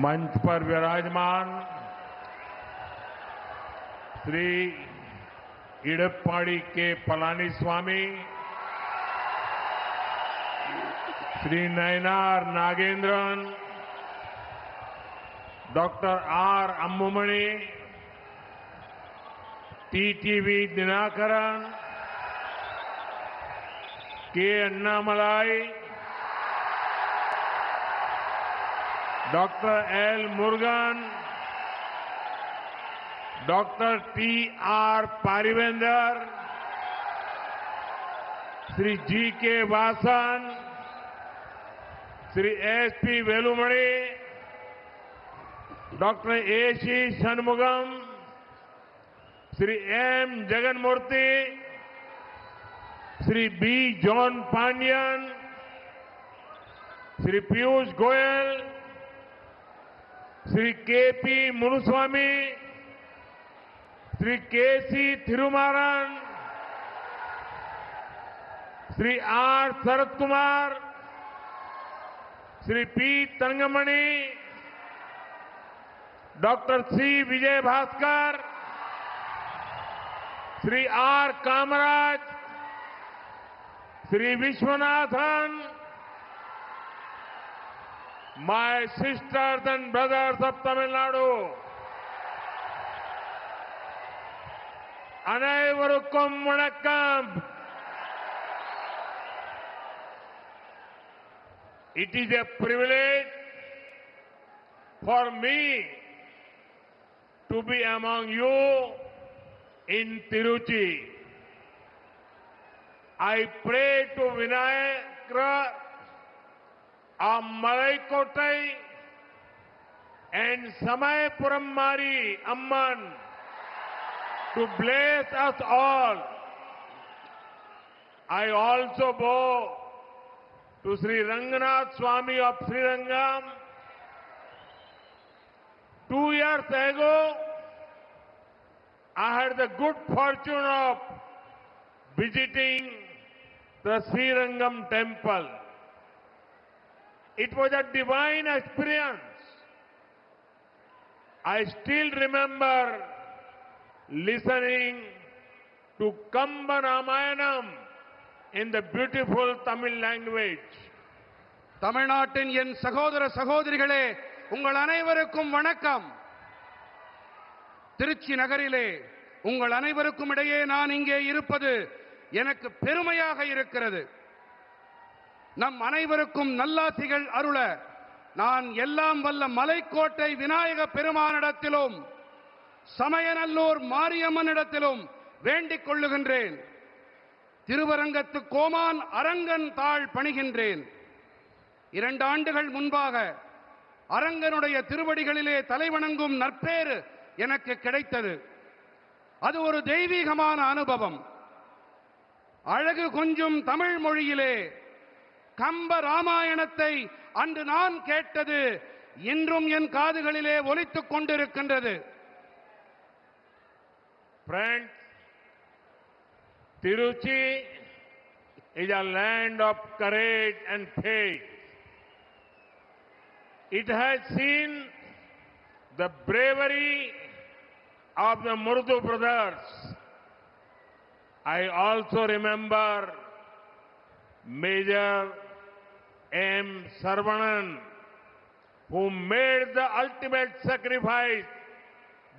मंच पर विराजमान Shri Edappadi K Palaniswami, Shri Nainar Nagendran, doctor R Ammumani, TTV Dhinakaran, K Annamalai, doctor L Murugan, doctor T R Paarivendhar, Shri G K Vasan, Shri S P Velumani, doctor A C Shanmugam, Shri M Jaganmurthy, Shri B John Pandian, Shri Piyush Goyal, Shri K P Munusamy, Shri K C Thirumaran, Shri R Sarath Kumar, Shri P Thangamani, doctor C Vijay Bhaskar, Shri R Kamaraj, Shri Viswanathan, my sisters and brothers of Tamil Nadu, அனைவருக்கும் வணக்கம். It is a privilege for me to be among you in Tiruchi. I pray to Vinayaka, Malaikottai and Samayapuram Mari Amman to bless us all. I also bow to Sri Ranganath Swami of Sri Rangam. 2 years ago, I had the good fortune of visiting the Sri Rangam temple. It was a divine experience. I still remember listening to Kamba Ramayanam in the beautiful Tamil language. தமிழ்நாட்டின் என் சகோதர சகோதரிகளே, உங்கள் அனைவருக்கும் வணக்கம். திருச்சி நகரிலே உங்கள் அனைவருக்கும் இடையே நான் இங்கே இருப்பது எனக்கு பெருமையாக இருக்கிறது. நம் அனைவருக்கும் நல்லாசிகள் அருள நான் எல்லாம் வல்ல மலைக்கோட்டை விநாயக பெருமானிடத்திலும் சமயநல்லூர் மாரியம்மனிடத்திலும் வேண்டிக் கொள்ளுகின்றேன். திருவரங்கத்து கோமான் அரங்கன் தாழ் பணிகின்றேன். 2 ஆண்டுகள் முன்பாக அரங்கனுடைய திருவடிகளிலே தலைவணங்கும் நற்பேறு எனக்கு கிடைத்தது. அது ஒரு தெய்வீகமான அனுபவம். அழகு கொஞ்சும் தமிழ் மொழியிலே கம்ப ராமாயணத்தை அன்று நான் கேட்டது இன்றும் என் காதுகளிலே ஒலித்துக் கொண்டிருக்கின்றது. Friends, Tiruchi is a land of courage and faith. It has seen the bravery of the Murdu brothers. I also remember Major M. Sarvanan, who made the ultimate sacrifice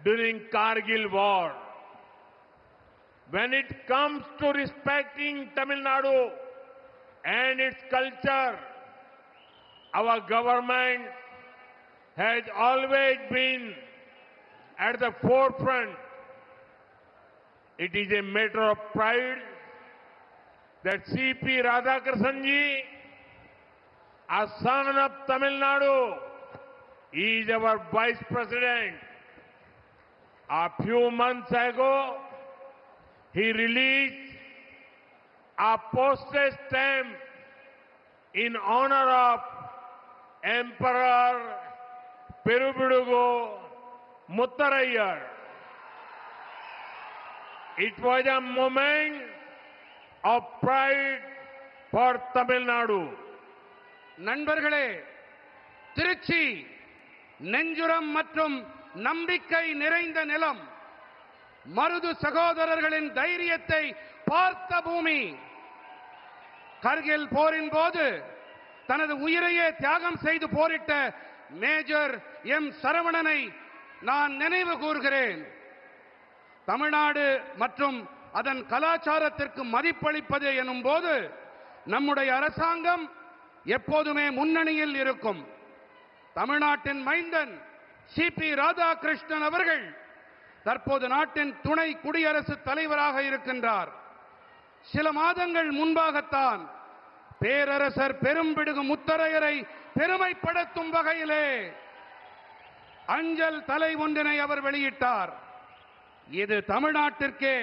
during Kargil war. When it comes to respecting Tamil Nadu and its culture, our government has always been at the forefront. It is a matter of pride that C.P. Radhakrishnan-ji, a son of Tamil Nadu, is our Vice President. A few months ago, he released a postage stamp in honor of Emperor Peruvidugu Muttarayyar. It was a moment of pride for Tamil Nadu. நண்பர்களே, திருச்சி நெஞ்சுரம் மற்றும் நம்பிக்கை நிறைந்த நிலம், மருது சகோதரர்களின் தைரியத்தை பார்த்த பூமி. கர்கில் போரின் போது தனது உயிரையே தியாகம் செய்து போரிட்ட மேஜர் எம் சரவணனை நான் நினைவு கூர்கிறேன். தமிழ்நாடு மற்றும் அதன் கலாச்சாரத்திற்கு மதிப்பளிப்பது எனும் போது நம்முடைய அரசாங்கம் எப்போதுமே முன்னணியில் இருக்கும். தமிழ்நாட்டின் மைந்தன் சிபி ராதாகிருஷ்ணன் அவர்கள் தற்போது நாட்டின் துணை குடியரசுத் தலைவராக இருக்கின்றார். சில மாதங்கள் முன்பாகத்தான் பேரரசர் பெரும்பிடுகு முத்தரையரை பெருமைப்படுத்தும் வகையிலே அஞ்சல் தலை ஒன்றினை அவர் வெளியிட்டார். இது தமிழ்நாட்டிற்கே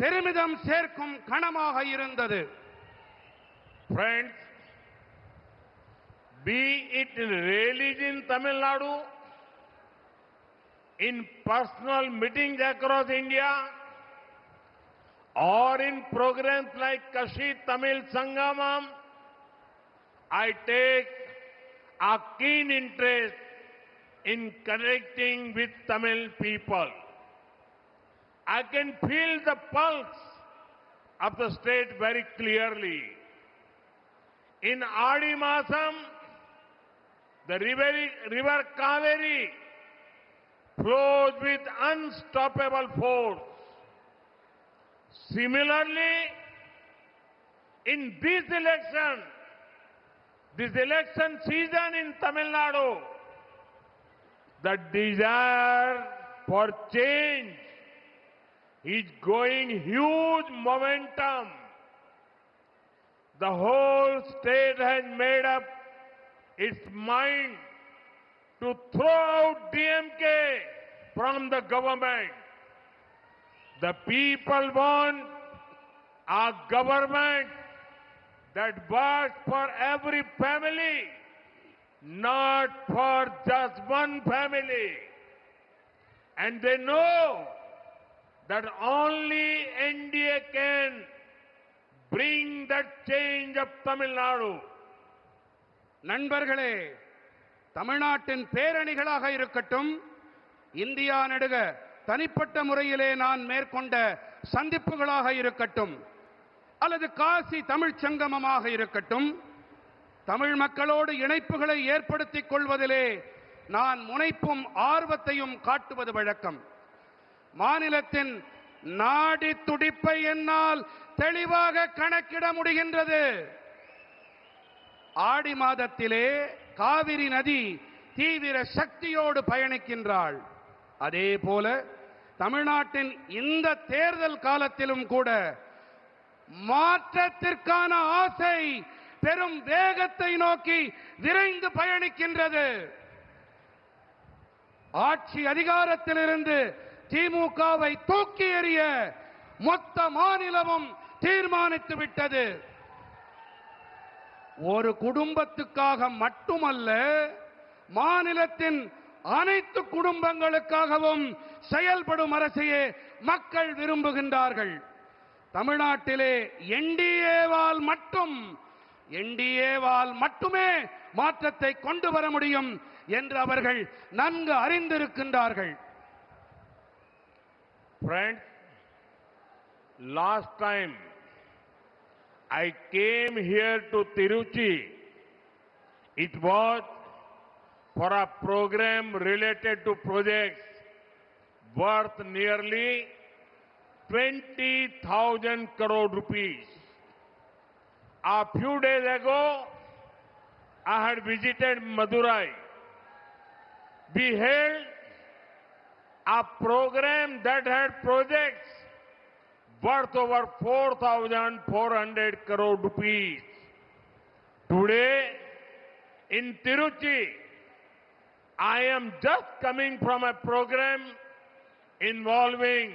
பெருமிதம் சேர்க்கும் கணமாக இருந்தது. Friends, be it in rallies in Tamil Nadu, in personal meetings across India, or in programs like Kashi Tamil Sangamam, I take a keen interest in connecting with Tamil people. I can feel the pulse of the state very clearly. In Adi Masam, the river Kaveri flows with unstoppable force. Similarly, in this election season in Tamil Nadu, the desire for change is going huge momentum. The whole state has made up its mind to throw out DMK from the government. The people want a government that works for every family, not for just one family. And they know that only NDA can bring that change of Tamil Nadu. நண்பர்களே, தமிழ்நாட்டின் பேரணிகளாக இருக்கட்டும், India நடுக தனிப்பட்ட முறையிலே நான் மேற்கொண்ட சந்திப்புகளாக இருக்கட்டும், அல்லது காசி தமிழ்ச் சங்கமமாக இருக்கட்டும், தமிழ் மக்களோடு இணைப்புகளை ஏற்படுத்திக் கொள்வதிலே நான் முனைப்பும் ஆர்வத்தையும் காட்டுவது வழக்கம். மாநிலத்தின் நாடி துடிப்பை என்னால் தெளிவாக கணக்கிட முடிகின்றது. ஆடி மாதத்திலே காவிரி நதி தீவிர சக்தியோடு பயணிக்கின்றாள். அதே போல தமிழ்நாட்டின் இந்த தேர்தல் காலத்திலும் கூட மாற்றத்திற்கான ஆசை பெரும் வேகத்தை நோக்கி விரைந்து பயணிக்கின்றது. ஆட்சி அதிகாரத்திலிருந்து திமுகவை தூக்கி எறிய மொத்த மாநிலமும் தீர்மானித்து விட்டது. ஒரு குடும்பத்துக்காக மட்டுமல்ல, மாநிலத்தின் அனைத்து குடும்பங்களுக்காகவும் செயல்படும் அரசையே மக்கள் விரும்புகின்றார்கள். தமிழ்நாட்டிலே என்டிஏவால் மட்டுமே மாற்றத்தை கொண்டு வர முடியும் என்று அவர்கள் நன்கு அறிந்திருக்கின்றார்கள். Friends, last time I came here to Tiruchi, it was for a program related to projects worth nearly 20,000 crore rupees. A few days ago, I had visited Madurai. We held a program that had projects worth over 4,400 crore rupees. Today, in Tiruchi, I am just coming from a program involving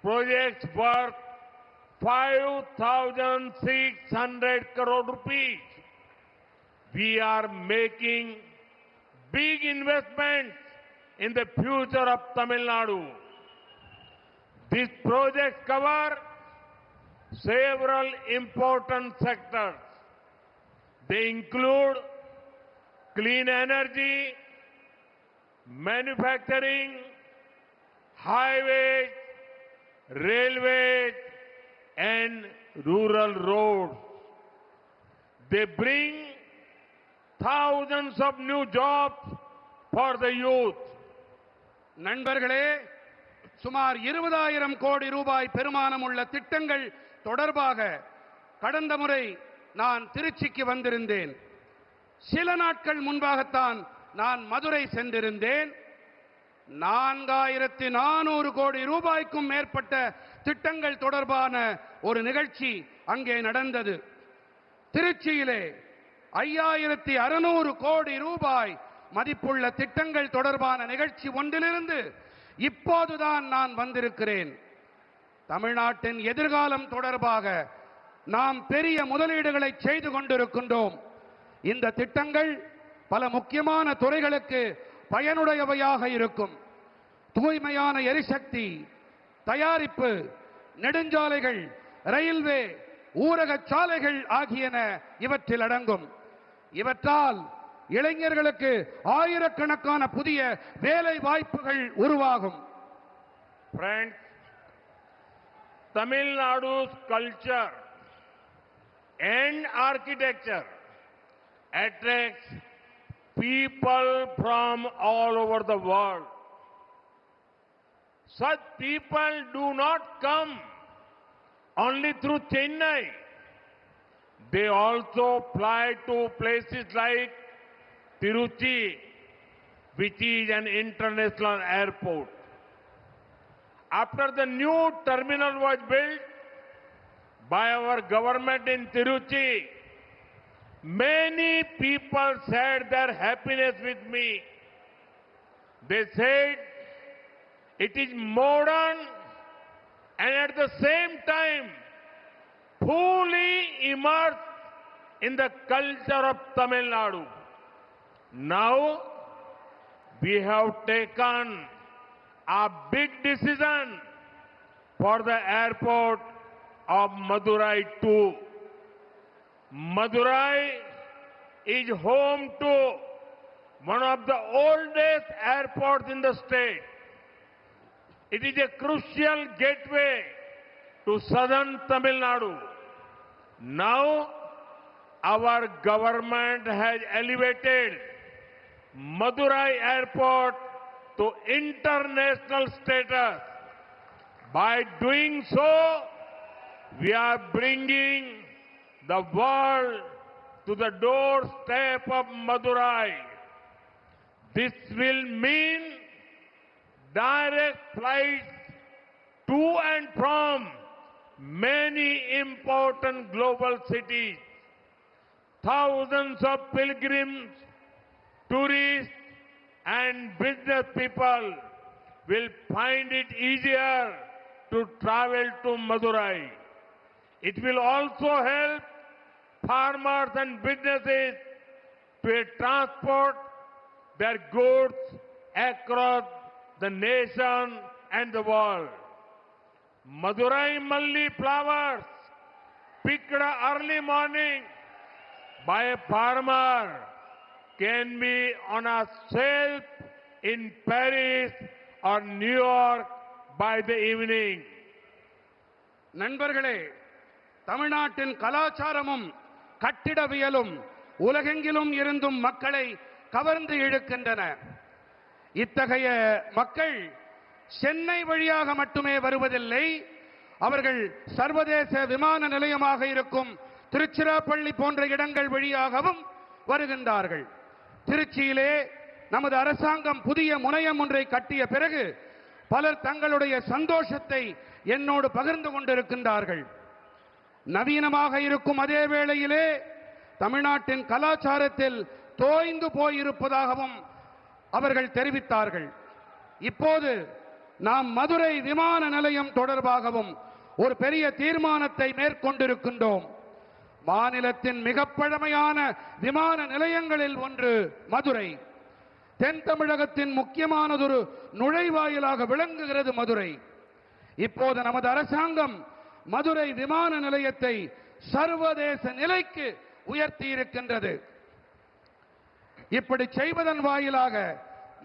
projects worth 5,600 crore rupees. We are making big investments in the future of Tamil Nadu. These projects cover several important sectors. They include clean energy, manufacturing, highways, railways, and rural roads. They bring thousands of new jobs for the youth. நண்பர்களே, சுமார் 20,000 கோடி ரூபாய் பெருமானம் உள்ள திட்டங்கள் தொடர்பாக கடந்த முறை நான் திருச்சிக்கு வந்திருந்தேன். சில நாட்கள் முன்பாகத்தான் நான் மதுரை சென்றிருந்தேன். 4400 கோடி ரூபாய்க்கும் மேற்பட்ட திட்டங்கள் தொடர்பான ஒரு நிகழ்ச்சி அங்கே நடந்தது. திருச்சியிலே 5600 கோடி ரூபாய் மதிப்புள்ள திட்டங்கள் தொடர்பான நிகழ்ச்சி ஒன்றிலிருந்து இப்போதுதான் நான் வந்திருக்கிறேன். தமிழ்நாட்டின் எதிர்காலம் தொடர்பாக நாம் பெரிய முதலீடுகளை செய்து கொண்டிருக்கின்றோம். இந்த திட்டங்கள் பல முக்கியமான துறைகளுக்கு பயனுடையவையாக இருக்கும். தூய்மையான எரிசக்தி, தயாரிப்பு, நெடுஞ்சாலைகள், ரயில்வே, ஊரக சாலைகள் ஆகியன இவற்றில் அடங்கும். இவற்றால் இளைஞர்களுக்கு ஆயிரக்கணக்கான புதிய வேலை வாய்ப்புகள் உருவாகும். Friends, Tamil Nadu's culture and architecture attracts people from all over the world. Such people do not come only through Chennai. They also fly to places like Tiruchi, which is an international airport. After the new terminal was built by our government in Tiruchi, many people shared their happiness with me. They said it is modern and at the same time fully immersed in the culture of Tamil Nadu. Now we have taken a big decision for the airport of Madurai too. Madurai is home to one of the oldest airports in the state. It is a crucial gateway to southern Tamil Nadu. Now, our government has elevated Madurai Airport to international status. By doing so, we are bringing the world to the doorstep of Madurai. This will mean direct flights to and from many important global cities. Thousands of pilgrims, tourists, and business people will find it easier to travel to Madurai. It will also help farmers and businesses to transport their goods across the nation and the world. Madurai Malli flowers picked early morning by a farmer can be on a shelf in Paris or New York by the evening. நண்பர்களே, தமிழ்நாட்டின் கலாச்சாரமும் கட்டிடவியலும் உலகெங்கிலும் இருந்தும் மக்களை கவர்ந்து இழுக்கின்றன. இத்தகைய மக்கள் சென்னை வழியாக மட்டுமே வருவதில்லை. அவர்கள் சர்வதேச விமான நிலையமாக இருக்கும் திருச்சிராப்பள்ளி போன்ற இடங்கள் வழியாகவும் வருகின்றார்கள். திருச்சியிலே நமது அரசாங்கம் புதிய முனையம் ஒன்றை கட்டிய பிறகு பலர் தங்களுடைய சந்தோஷத்தை என்னோடு பகிர்ந்து கொண்டிருக்கின்றார்கள். நவீனமாக இருக்கும் அதே வேளையிலே தமிழ்நாட்டின் கலாச்சாரத்தில் தோய்ந்து போயிருப்பதாகவும் அவர்கள் தெரிவித்தார்கள். இப்போது நாம் மதுரை விமான நிலையம் தொடர்பாகவும் ஒரு பெரிய தீர்மானத்தை மேற்கொண்டிருக்கின்றோம். மாநிலத்தின் மிக பழமையான விமான நிலையங்களில் ஒன்று மதுரை. தென் தமிழகத்தின் முக்கியமானதொரு நுழைவாயிலாக விளங்குகிறது மதுரை. இப்போது நமது அரசாங்கம் மதுரை விமான நிலையத்தை சர்வதேச நிலைக்கு உயர்த்தி இருக்கின்றது. இப்படி செய்வதன் வாயிலாக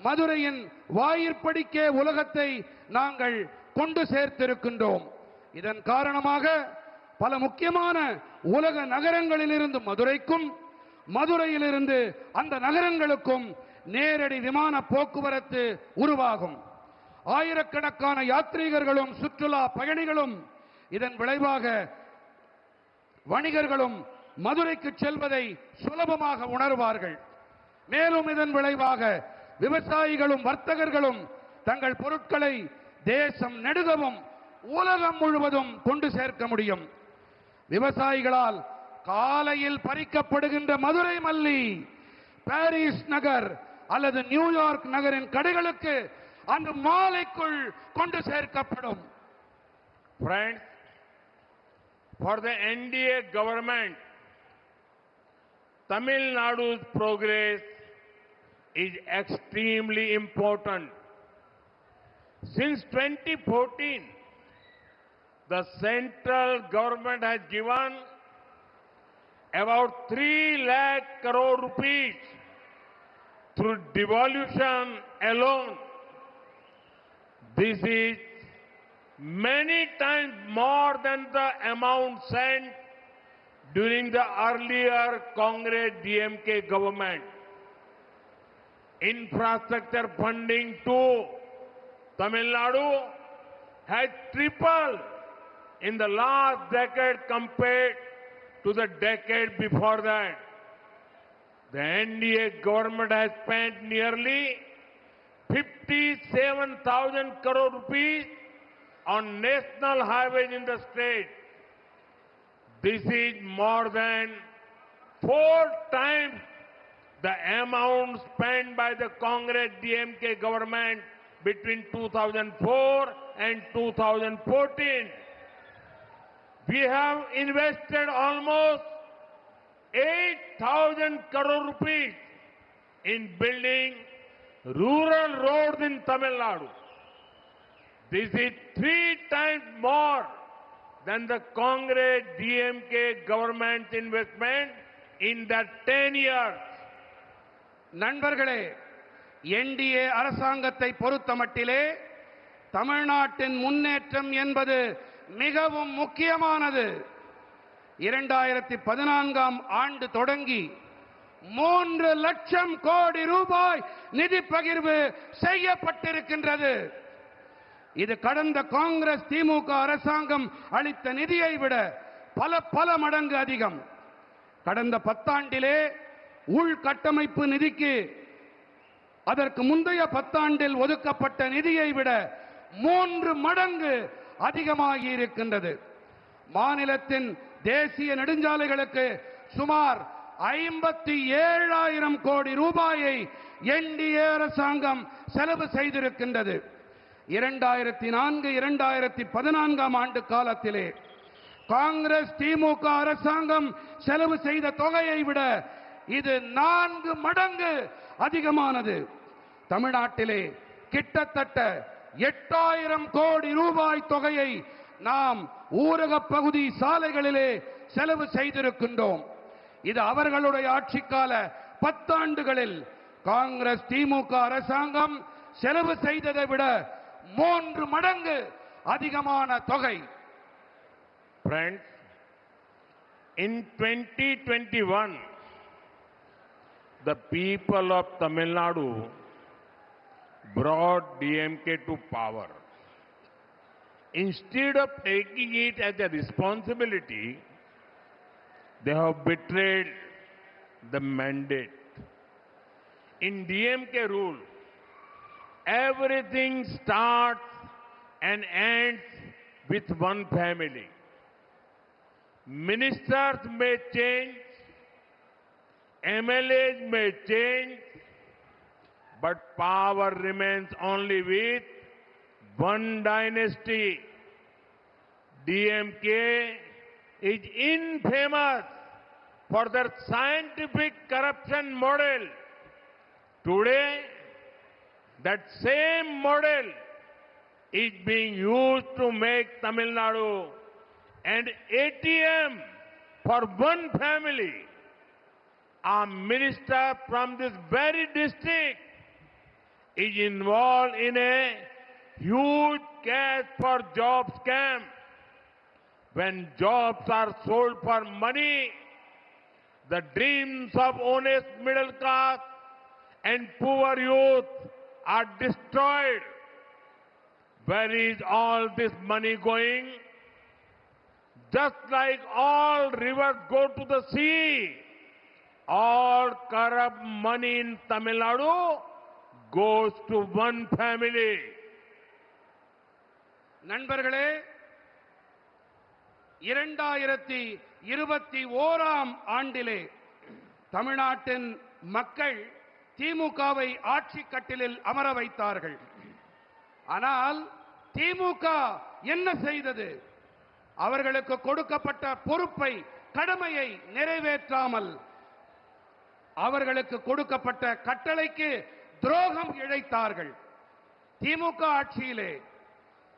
மதுரையின் வாயிற்படிக்கே உலகத்தை நாங்கள் கொண்டு சேர்த்திருக்கின்றோம். இதன் காரணமாக பல முக்கியமான உலக நகரங்களிலிருந்து மதுரைக்கும், மதுரையிலிருந்து அந்த நகரங்களுக்கும் நேரடி விமான போக்குவரத்து உருவாகும். ஆயிரக்கணக்கான யாத்ரீகர்களும் சுற்றுலா பயணிகளும் இதன் விளைவாக வணிகர்களும் மதுரைக்கு செல்வதை சுலபமாக உணர்வார்கள். மேலும் இதன் விளைவாக விவசாயிகளும் வர்த்தகர்களும் தங்கள் பொருட்களை தேசம் நெடுகவும் உலகம் முழுவதும் கொண்டு சேர்க்க முடியும். விவசாயிகளால் காலையில் பறிக்கப்படுகின்ற மதுரை மல்லி பாரிஸ் நகர் அல்லது நியூயார்க் நகரின் கடைகளுக்கு அந்த மாலைக்குள் கொண்டு சேர்க்கப்படும். Friends, for the NDA government, Tamil Nadu's progress is extremely important. Since 2014, the central government has given about 3 lakh crore rupees through devolution alone. This is many times more than the amount sent during the earlier Congress DMK government. Infrastructure funding to Tamil Nadu has tripled in the last decade compared to the decade before that. The NDA government has spent nearly 57,000 crore rupees on national highways in the state. This is more than 4 times the amount spent by the Congress DMK government between 2004 and 2014. We have invested almost 8,000 crore rupees in building rural roads in Tamil Nadu. This is 3 times more than the Congress DMK government's investment in that 10 years. நண்பர்களே, NDA அரசாங்கத்தை பொறுத்தமட்டிலே தமிழ்நாட்டின் முன்னேற்றம் என்பது மிகவும் முக்கியமானது. 2014ஆம் ஆண்டு தொடங்கி 3 லட்சம் கோடி ரூபாய் நிதி பகிர்வு செய்யப்பட்டிருக்கின்றது. இது கடந்த காங்கிரஸ் திமுக அரசாங்கம் அளித்த நிதியை விட பல மடங்கு அதிகம். கடந்த 10 ஆண்டிலே உள்கட்டமைப்பு நிதிக்கு அதற்கு முந்தைய 10 ஆண்டில் ஒதுக்கப்பட்ட நிதியை விட 3 மடங்கு அதிகமாகி இருக்கின்றது. மாநிலத்தின் தேசிய நெடுஞ்சாலைகளுக்கு சுமார் 57,000 கோடி ரூபாயை என்டிஏ அரசாங்கம் செலவு செய்திருக்கின்றது. 2004-2014ஆம் ஆண்டு காலத்திலே காங்கிரஸ் திமுக அரசாங்கம் செலவு செய்த தொகையை விட இது 4 மடங்கு அதிகமானது. தமிழ்நாட்டிலே கிட்டத்தட்ட 8,000 கோடி ரூபாய் தொகையை நாம் ஊரக பகுதி சாலைகளிலே செலவு செய்திருக்கின்றோம். இது அவர்களுடைய ஆட்சிக்கால 10 ஆண்டுகளில் காங்கிரஸ் திமுக அரசாங்கம் செலவு செய்ததை விட 3 மடங்கு அதிகமான தொகை. Friends, in 2021, the people of Tamil Nadu brought DMK to power. Instead of taking it as a responsibility, they have betrayed the mandate. In DMK rule, everything starts and ends with one family. Ministers may change, MLAs may change, but power remains only with one dynasty. DMK is infamous for their scientific corruption model. Today, that same model is being used to make Tamil Nadu an ATM for one family. A minister from this very district is involved in a huge cash for job scam. When jobs are sold for money, the dreams of honest middle class and poor youth are destroyed. Where is all this money going? Just like all rivers go to the sea, all corrupt money in Tamil Nadu goes to one family. நண்பர்களே, 2021 ஆண்டிலே தமிழ்நாட்டின் மக்கள் திமுகவை ஆட்சி கட்டிலில் அமர வைத்தார்கள். ஆனால் திமுக என்ன செய்தது? அவர்களுக்கு கொடுக்கப்பட்ட பொறுப்பை, கடமையை நிறைவேற்றாமல் அவர்களுக்கு கொடுக்கப்பட்ட கட்டளைக்கு துரோகம் இழைத்தார்கள். திமுக ஆட்சியிலே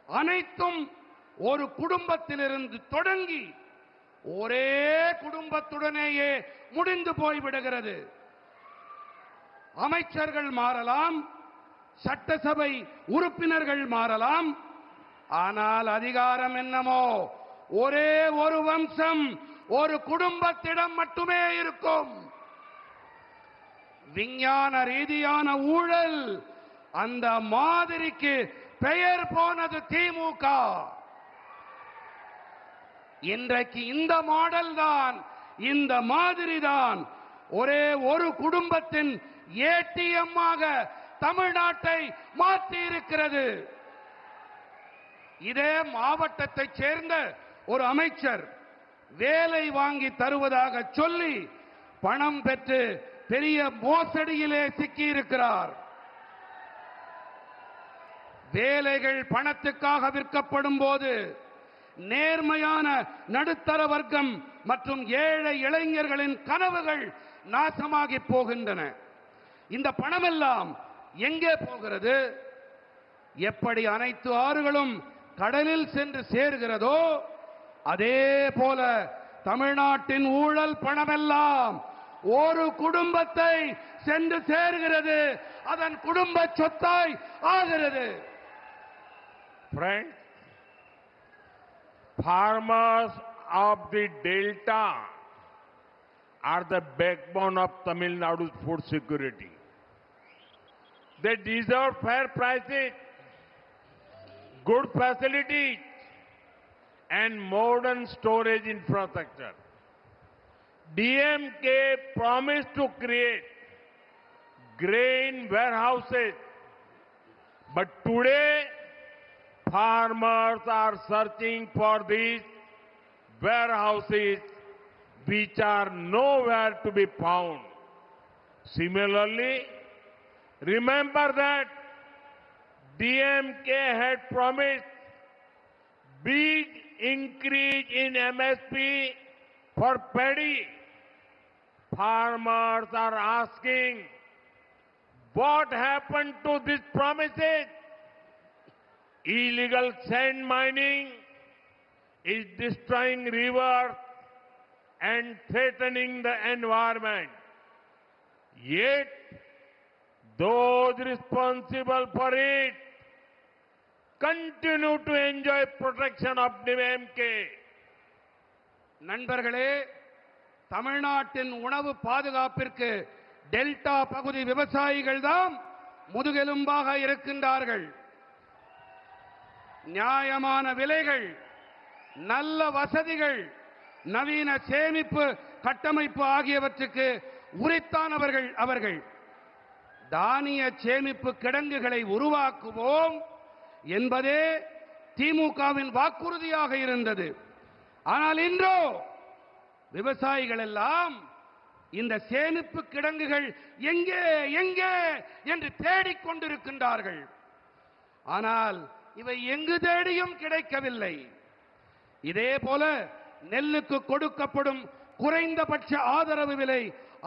அனைத்தும் ஒரு குடும்பத்திலிருந்து தொடங்கி ஒரே குடும்பத்துடனேயே முடிந்து போய்விடுகிறது. அமைச்சர்கள் மாறலாம், சட்டசபை உறுப்பினர்கள் மாறலாம், ஆனால் அதிகாரம் என்னமோ ஒரே ஒரு வம்சம், ஒரு குடும்பத்திடம் மட்டுமே இருக்கும். விஞ்ஞான ரீதியான ஊழல், அந்த மாதிரிக்கு பெயர் போனது திமுக. இன்றைக்கு இந்த மாடல் தான், இந்த மாதிரி தான் ஒரே ஒரு குடும்பத்தின் ஏடிஎம் ஆக தமிழ்நாட்டை மாற்றி இருக்கிறது. இதே மாவட்டத்தைச் சேர்ந்த ஒரு அமைச்சர் வேலை வாங்கி தருவதாக சொல்லி பணம் பெற்று பெரிய மோசடியிலே சிக்கியிருக்கிறார். வேலைகள் பணத்துக்காக விற்கப்படும் போது நேர்மையான நடுத்தர வர்க்கம் மற்றும் ஏழை இளைஞர்களின் கனவுகள் நாசமாகி போகின்றன. இந்த பணமெல்லாம் எங்கே போகிறது? எப்படி அனைத்து ஆறுகளும் கடலில் சென்று சேர்கிறதோ அதே போல தமிழ்நாட்டின் ஊழல் பணமெல்லாம் ஒரு குடும்பத்தை சென்று சேர்கிறது, அதன் குடும்ப சொத்தாய் ஆகிறது. Friends, farmers of the Delta are the backbone of Tamil Nadu's food security. They deserve fair prices, good facilities, and modern storage infrastructure. DMK promised to create grain warehouses, but today farmers are searching for these warehouses which are nowhere to be found. Similarly, remember that DMK had promised big increase in MSP for paddy. Farmers are asking, what happened to these promises? Illegal sand mining is destroying rivers and threatening the environment. Yet, those responsible for it continue to enjoy protection of DMK. நண்பர்களே, தமிழ்நாட்டின் உணவு பாதுகாப்பிற்கு delta பகுதி விவசாயிகள் தான் முதுகெலும்பாக இருக்கின்றார்கள். நியாயமான விலைகள், நல்ல வசதிகள், நவீன சேமிப்பு கட்டமைப்பு ஆகியவற்றுக்கு உரித்தானவர்கள் அவர்கள். தானிய சேமிப்பு கிடங்குகளை உருவாக்குவோம் என்பதே திமுகவின் வாக்குறுதியாக இருந்தது. ஆனால் இன்றோ விவசாயிகள் எல்லாம் இந்த சேமிப்பு கிடங்குகள் எங்கே எங்கே என்று தேடிக்கொண்டிருக்கின்றார்கள். ஆனால் இவை எங்கு தேடியும் கிடைக்கவில்லை. இதே போல நெல்லுக்கு கொடுக்கப்படும் குறைந்தபட்ச ஆதரவு விலை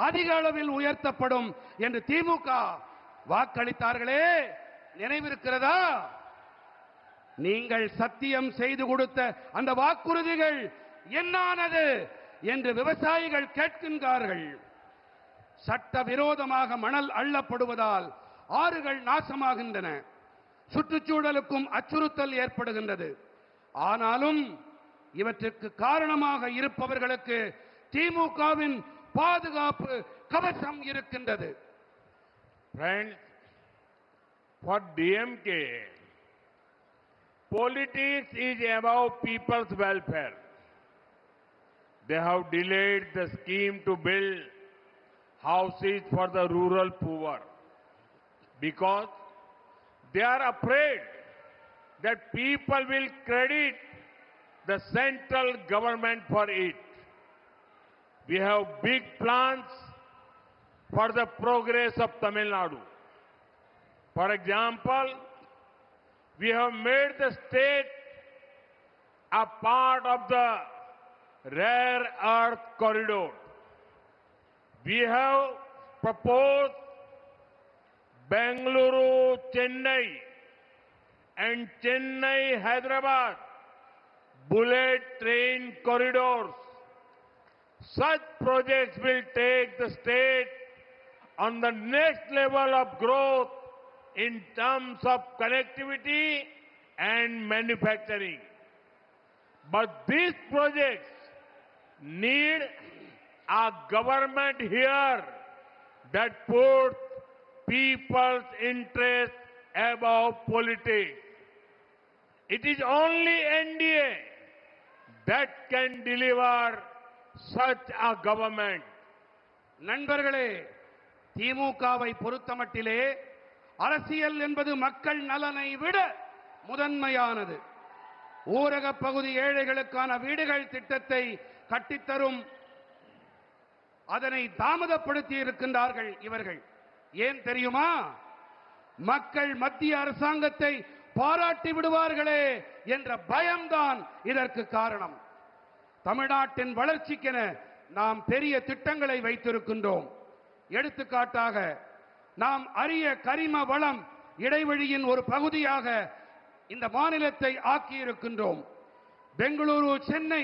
அதிக அளவில் உயர்த்தப்படும் என்று திமுக வாக்களித்தார்களே, நினைவிருக்கிறதா? நீங்கள் சத்தியம் செய்து கொடுத்த அந்த வாக்குறுதிகள் என்னானது என்று விவசாயிகள் கேட்கின்றார்கள். சட்டவிரோதமாக மணல் அள்ளப்படுவதால் ஆறுகள் நாசமாகின்றன, சுற்றுச்சூழலுக்கும் அச்சுறுத்தல் ஏற்படுகின்றது. ஆனாலும் இவற்றுக்கு காரணமாக இருப்பவர்களுக்கு திமுகவின் பாதுகாப்பு கவசம் இருக்கின்றது. Friends, for DMK, politics is about people's welfare. They have delayed the scheme to build houses for the rural poor because they are afraid that people will credit the central government for it. We have big plans for the progress of Tamil Nadu. For example, we have made the state a part of the rare earth corridor. We have proposed Bengaluru, Chennai and Chennai-Hyderabad bullet train corridors. Such projects will take the state on the next level of growth in terms of connectivity and manufacturing. But these projects need a government here that puts people's interest above politics. It is only NDA that can deliver such a government. நண்பர்களே, திமுகவை பொறுத்தமட்டிலே அரசியல் என்பது மக்கள் நலனை விட முதன்மையானது. ஊரக பகுதி ஏழைகளுக்கான வீடுகள் திட்டத்தை கட்டித்தரும் அதனை தாமதப்படுத்தி இருக்கின்றார்கள் இவர்கள். ஏன் தெரியுமா? மக்கள் மத்திய அரசாங்கத்தை பாராட்டி விடுவார்களே என்ற பயம்தான் இதற்கு காரணம். தமிழ்நாட்டின் வளர்ச்சிக்கென நாம் பெரிய திட்டங்களை வைத்திருக்கின்றோம். எடுத்துக்காட்டாக நாம் அரிய கரிம வளம் இடைவெளியின் ஒரு பகுதியாக இந்த மாநிலத்தை ஆக்கியிருக்கின்றோம். பெங்களூரு, சென்னை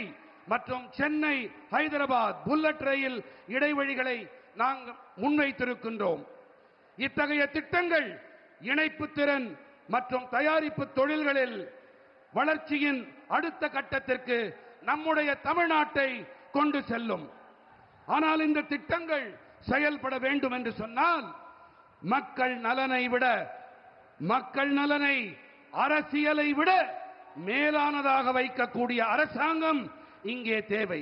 மற்றும் சென்னை ஹைதராபாத் புல்லட் ரயில் இடைவெளிகளை நாங்கள் முன்வைத்திருக்கின்றோம். இத்தகைய திட்டங்கள் இணைப்பு திறன் மற்றும் தயாரிப்பு தொழில்களில் வளர்ச்சியின் அடுத்த கட்டத்திற்கு நம்முடைய தமிழ்நாட்டை கொண்டு செல்லும். ஆனால் இந்த திட்டங்கள் செயல்பட வேண்டும் என்று சொன்னால் மக்கள் நலனை அரசியலை விட மேலானதாக வைக்கக்கூடிய அரசாங்கம் இங்கே தேவை.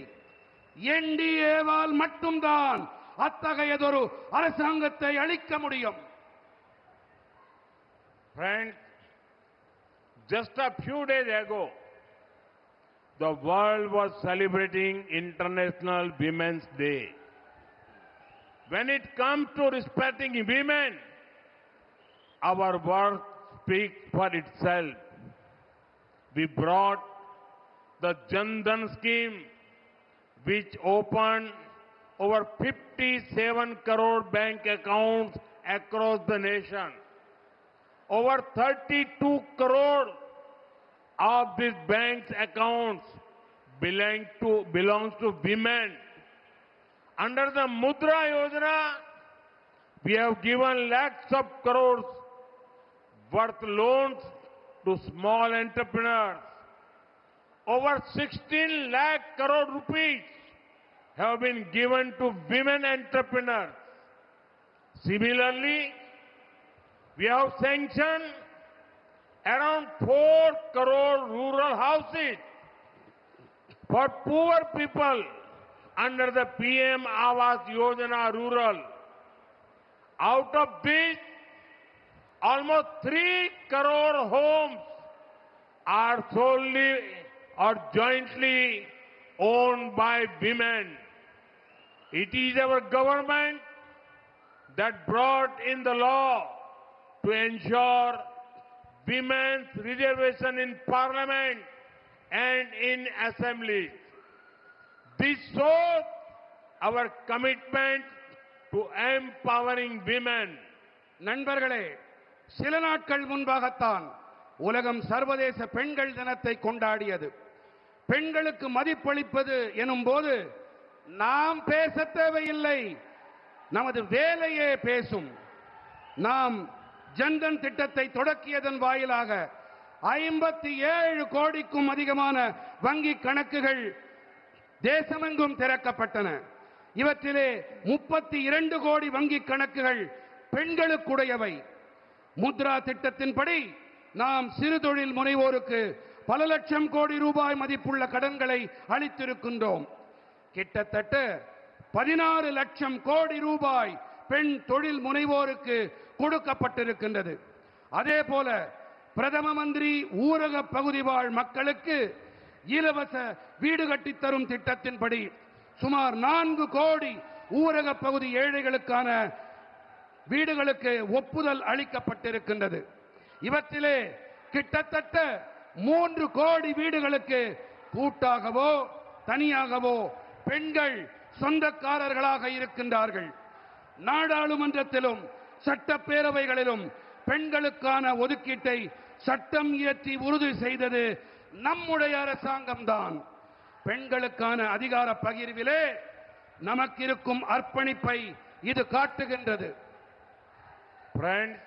என்டிஏவால் மட்டும்தான் அத்தகையதொரு அரசாங்கத்தை அளிக்க முடியும். Friends, just a few days ago, the world was celebrating International Women's Day. When it comes to respecting women, our work speaks for itself. We brought the Jan Dhan scheme, which opened over 57 crore bank accounts across the nation. Over 32 crore of these banks' accounts belongs to women. Under the Mudra Yojana, we have given lakhs of crores worth loans to small entrepreneurs. Over 16 lakh crore rupees have been given to women entrepreneurs. Similarly, we have sanctioned around 4 crore rural houses for poor people under the PM Awas Yojana Rural. Out of this, almost 3 crore homes are solely or jointly owned by women. It is our government that brought in the law to ensure women's reservation in Parliament and in Assembly. This shows our commitment to empowering women. நண்பர்களே, சில நாட்கள் முன்பாகத்தான் உலகம் சர்வதேச பெண்கள் தினத்தை கொண்டாடியது. பெண்களுக்கு மதிப்பளிப்பது எனும் போது நாம் பேச தேவையில்லை, நமது வேலையே பேசும். நாம் ஜன்தன் திட்டத்தை தொடக்கியதன் வாயிலாக 57 கோடிக்கும் அதிகமான வங்கி கணக்குகள் தேசமெங்கும் திறக்கப்பட்டன. இவற்றிலே 32 கோடி வங்கி கணக்குகள் பெண்களுக்குடையவை. முத்ரா திட்டத்தின்படி நாம் சிறு தொழில் முனைவோருக்கு பல லட்சம் கோடி ரூபாய் மதிப்புள்ள கடன்களை அளித்திருக்கின்றோம். கிட்டத்தட்ட 16 லட்சம் கோடி ரூபாய் பெண் தொழில் முனைவோருக்கு கொடுக்கப்பட்டிருக்கின்றது. அதே போல பிரதம மந்திரி ஊரக பகுதி வாழ் மக்களுக்கு இலவச வீடு கட்டித்தரும் திட்டத்தின்படி சுமார் 4 கோடி ஊரக பகுதி ஏழைகளுக்கான வீடுகளுக்கு ஒப்புதல் அளிக்கப்பட்டிருக்கின்றது. இவற்றிலே கிட்டத்தட்ட 3 கோடி வீடுகளுக்கு கூட்டாகவோ தனியாகவோ பெண்கள் சொந்தக்காரர்களாக இருக்கின்றார்கள். நாடாளுமன்றத்திலும் சட்டப்பேரவைகளிலும் பெண்களுக்கான ஒதுக்கீட்டை சட்டம் இயற்றி உறுதி செய்தது நம்முடைய அரசாங்கம்தான். பெண்களுக்கான அதிகார பகிர்விலே நமக்கு இருக்கும் அர்ப்பணிப்பை இது காட்டுகின்றது. Friends,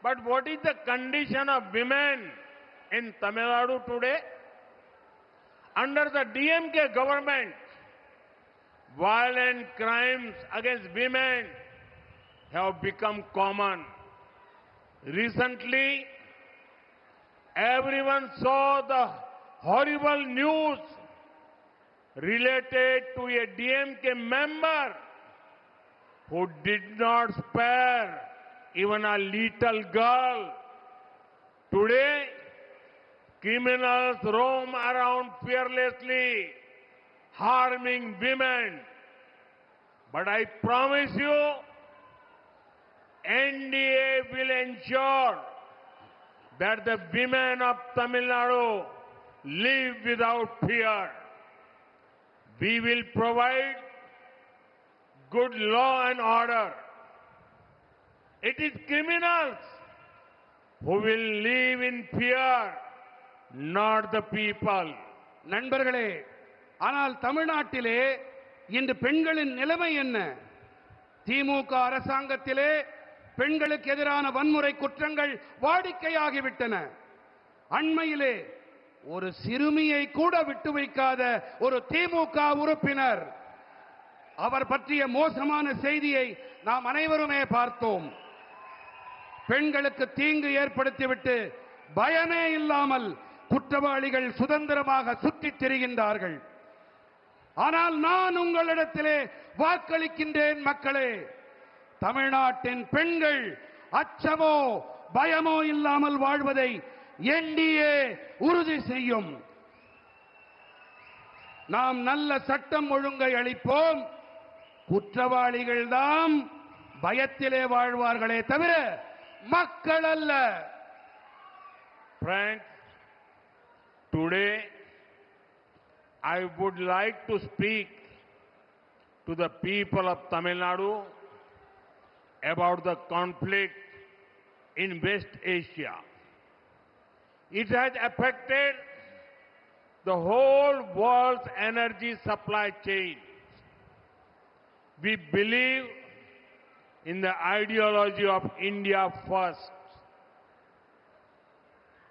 but what is the condition of women in Tamil Nadu today? Under the DMK government, violent crimes against women have become common. Recently, everyone saw the horrible news related to a DMK member who did not spare even a little girl. Today, criminals roam around fearlessly, harming women. But I promise you, NDA will ensure that the women of Tamil Nadu live without fear. We will provide good law and order. It is criminals who will live in fear, not the people. நண்பர்களே, ஆனால் தமிழ்நாட்டிலே இன்று பெண்களின் நிலைமை என்ன? திமுக அரசாங்கத்திலே பெண்களுக்கு எதிரான வன்முறை குற்றங்கள் வாடிக்கையாகிவிட்டன. அண்மையிலே ஒரு சிறுமியை கூட விட்டு வைக்காத ஒரு திமுக உறுப்பினர், அவர் பற்றிய மோசமான செய்தியை நாம் அனைவருமே பார்த்தோம். பெண்களுக்கு தீங்கு ஏற்படுத்திவிட்டு பயமே இல்லாமல் குற்றவாளிகள் சுதந்திரமாக சுற்றித் திரிகின்றார்கள். ஆனால் நான் உங்களிடத்திலே வாக்களிக்கின்றேன் மக்களே, தமிழ்நாட்டின் பெண்கள் அச்சமோ பயமோ இல்லாமல் வாழ்வதை என்டிஏ உறுதி செய்யும். நாம் நல்ல சட்டம் ஒழுங்கை அளிப்போம். குற்றவாளிகள் தான் பயத்திலே வாழ்வார்களே தவிர மக்கள் அல்ல. Friends, today I would like to speak to the people of Tamil Nadu about the conflict in West Asia. It has affected the whole world's energy supply chain. We believe in the ideology of India first.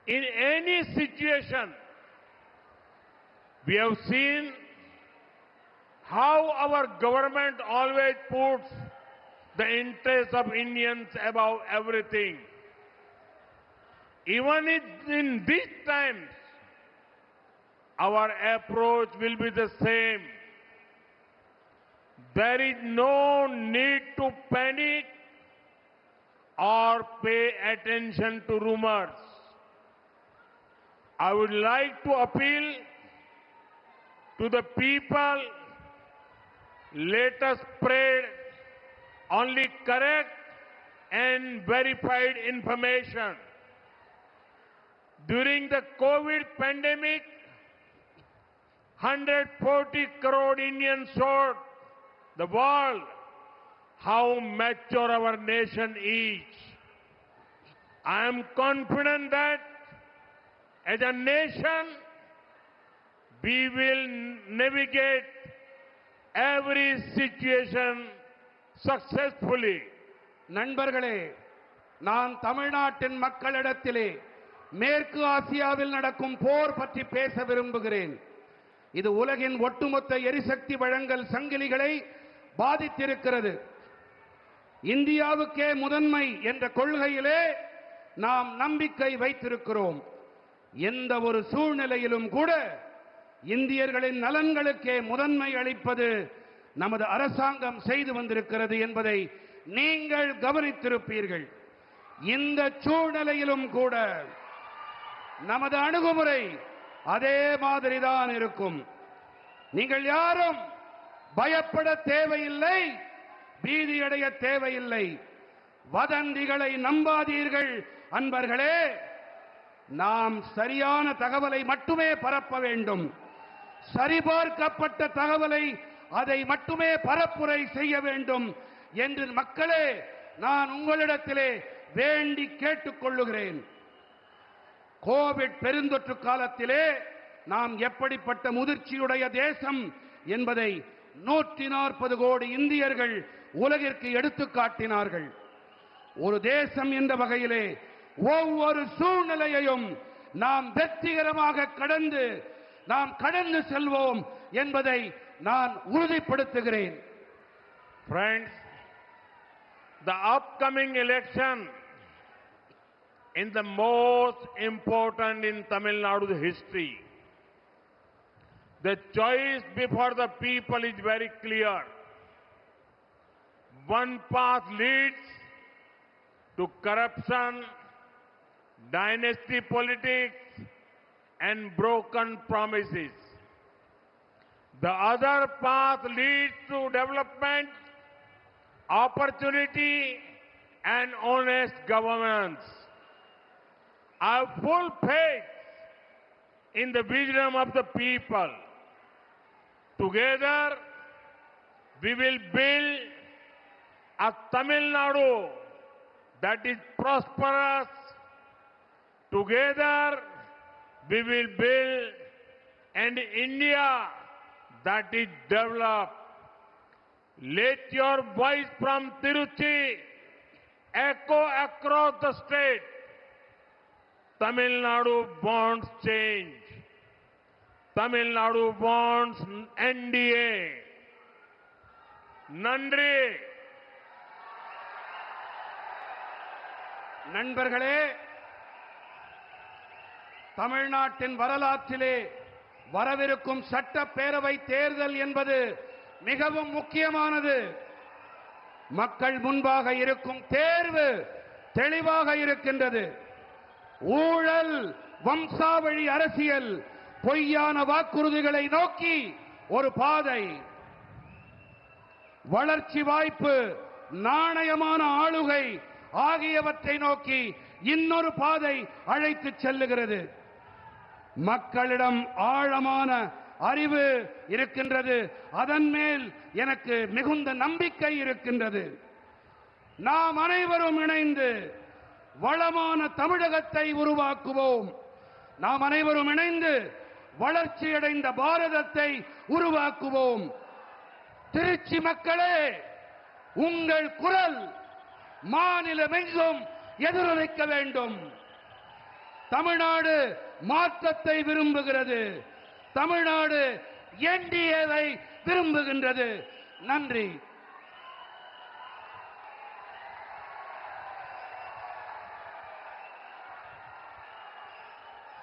In any situation, we have seen how our government always puts the interests of Indians above everything. Even in these times, our approach will be the same. There is no need to panic or pay attention to rumors. I would like to appeal to the people, let us spread only correct and verified information. During the COVID pandemic, 140 crore Indians showed the world how mature our nation is. I am confident that as a nation, we will navigate every situation successfully. நண்பர்களே, நான் தமிழ்நாட்டின் மக்களிடத்திலே மேற்கு ஆசியாவில் நடக்கும் போர் பற்றி பேச விரும்புகிறேன். இது உலகின் ஒட்டுமொத்த எரிசக்தி வழங்கல் சங்கிலிகளை பாதித்திருக்கிறது. இந்தியாவுக்கே முதன்மை என்ற கொள்கையிலே நாம் நம்பிக்கை வைத்திருக்கிறோம். எந்த ஒரு சூழ்நிலையிலும் கூட இந்தியர்களின் நலன்களுக்கே முதன்மை அளிப்பது நமது அரசாங்கம் செய்து வந்திருக்கிறது என்பதை நீங்கள் கவனித்திருப்பீர்கள். இந்த சூழ்நிலையிலும் கூட நமது அணுகுமுறை அதே மாதிரிதான் இருக்கும். நீங்கள் யாரும் பயப்பட தேவையில்லை, பீதியடைய தேவையில்லை. வதந்திகளை நம்பாதீர்கள் அன்பர்களே. நாம் சரியான தகவலை மட்டுமே பரப்ப வேண்டும். சரிபார்க்கப்பட்ட தகவலை அதை மட்டுமே பரப்புரை செய்ய வேண்டும் என்று மக்களே நான் உங்களிடத்திலே வேண்டி கேட்டுக்கொள்ளுகிறேன். கோவிட் பெருந்தொற்று காலத்திலே நாம் எப்படிப்பட்ட முதிர்ச்சியுடைய தேசம் என்பதை 140 கோடி இந்தியர்கள் உலகிற்கு எடுத்துக் காட்டினார்கள். ஒரு தேசம் என்ற வகையிலே ஒவ்வொரு சூழ்நிலையையும் நாம் வெற்றிகரமாக கடந்து செல்வோம் என்பதை நான் உறுதிப்படுத்துகிறேன். Friends, the upcoming election is the most important in Tamil Nadu's history. The choice before the people is very clear. One path leads to corruption, dynasty politics, and broken promises. The other path leads to development, opportunity, and honest governance. I have full faith in the wisdom of the people. Together, we will build a Tamil Nadu that is prosperous. Together, we will build an India that is developed. Let your voice from Tiruchi echo across the state. Tamil Nadu wants change. Tamil Nadu wants NDA. Nandri. நண்பர்களே, தமிழ்நாட்டின் வரலாற்றிலே வரவிருக்கும் சட்டப்பேரவை தேர்தல் என்பது மிகவும் முக்கியமானது. மக்கள் முன்பாக இருக்கும் தேர்வு தெளிவாக இருக்கின்றது. ஊழல், வம்சாவழி அரசியல், பொய்யான வாக்குறுதிகளை நோக்கி ஒரு பாதை, வளர்ச்சி வாய்ப்பு, நாணயமான ஆளுகை ஆகியவற்றை நோக்கி இன்னொரு பாதை அழைத்து செல்லுகிறது. மக்களிடம் ஆழமான அறிவு இருக்கின்றது. அதன் மேல் எனக்கு மிகுந்த நம்பிக்கை இருக்கின்றது. நாம் அனைவரும் இணைந்து வளமான தமிழகத்தை உருவாக்குவோம். நாம் அனைவரும் இணைந்து வளர்ச்சியடைந்த பாரதத்தை உருவாக்குவோம். திருச்சி மக்களே, உங்கள் குரல் மாநிலமெங்கும் எதிரொலிக்க வேண்டும். தமிழ்நாடு மாற்றத்தை விரும்புகிறது. தமிழ்நாடு என்டிஏவை விரும்புகின்றது. நன்றி.